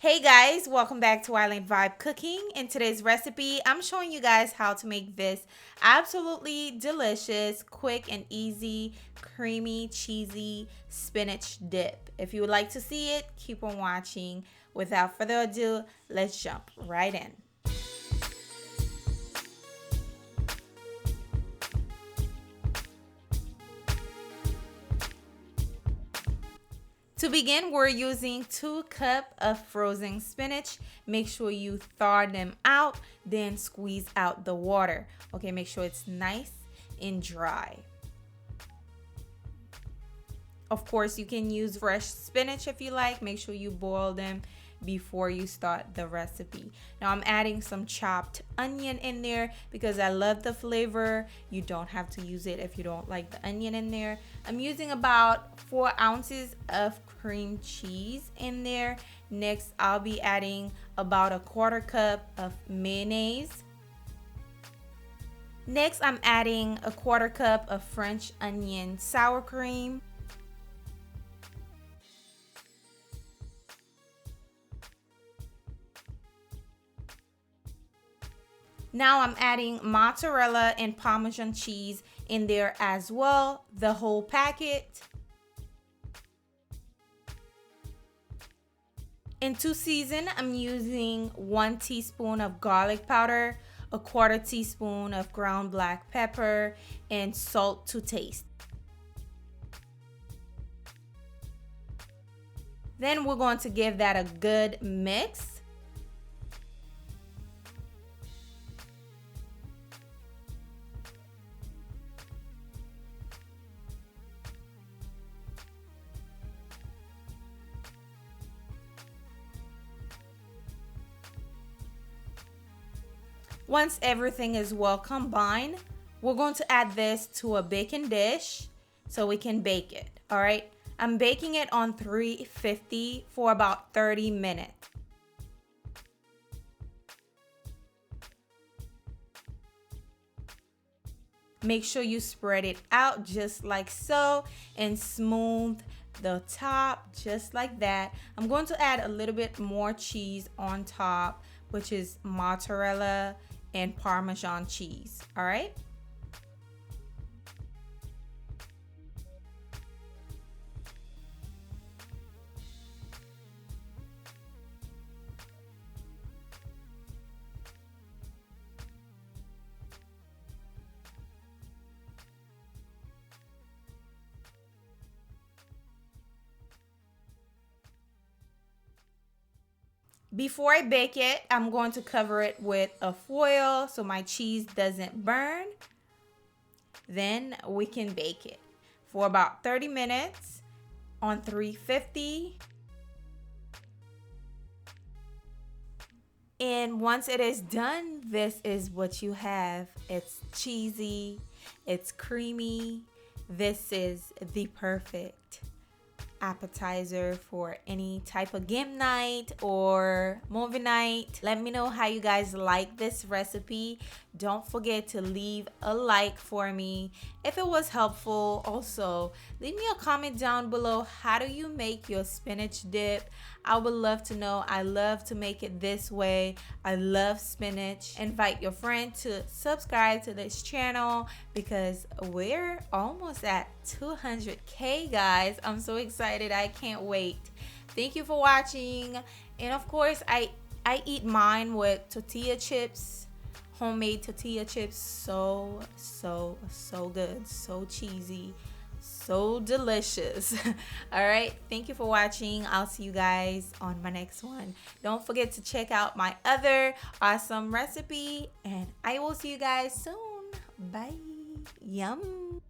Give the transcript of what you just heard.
Hey guys, welcome back to Island Vibe Cooking. In today's recipe, I'm showing you guys how to make this absolutely delicious, quick and easy, creamy, cheesy spinach dip. If you would like to see it, keep on watching. Without further ado, let's jump right in. To begin, we're using 2 cups of frozen spinach. Make sure you thaw them out, then squeeze out the water. Okay, make sure it's nice and dry. Of course, you can use fresh spinach if you like. Make sure you boil them before you start the recipe. Now I'm adding some chopped onion in there because I love the flavor. You don't have to use it if you don't like the onion in there. I'm using about 4 ounces of cream cheese in there. Next, I'll be adding about a 1/4 cup of mayonnaise. Next, I'm adding a 1/4 cup of French onion sour cream. Now I'm adding mozzarella and Parmesan cheese in there as well, the whole packet. And to season, I'm using 1 teaspoon of garlic powder, a 1/4 teaspoon of ground black pepper, and salt to taste. Then we're going to give that a good mix. Once everything is well combined, we're going to add this to a baking dish so we can bake it. All right, I'm baking it on 350 for about 30 minutes. Make sure you spread it out just like so and smooth the top just like that. I'm going to add a little bit more cheese on top, which is mozzarella and Parmesan cheese. All right. Before I bake it, I'm going to cover it with a foil so my cheese doesn't burn. Then we can bake it for about 30 minutes on 350. And once it is done, this is what you have. It's cheesy, it's creamy. This is the perfect appetizer for any type of game night or movie night. Let me know how you guys like this recipe. Don't forget to leave a like for me if it was helpful. Also, leave me a comment down below. How do you make your spinach dip? I would love to know. I love to make it this way. I love spinach. Invite your friend to subscribe to this channel because we're almost at 200K, guys. I'm so excited. I can't wait. Thank you for watching. And of course, I eat mine with tortilla chips, homemade tortilla chips. So good, so cheesy, so delicious. All right, thank you for watching. I'll see you guys on my next one. Don't forget to check out my other awesome recipe, and I will see you guys soon. Bye. Yum.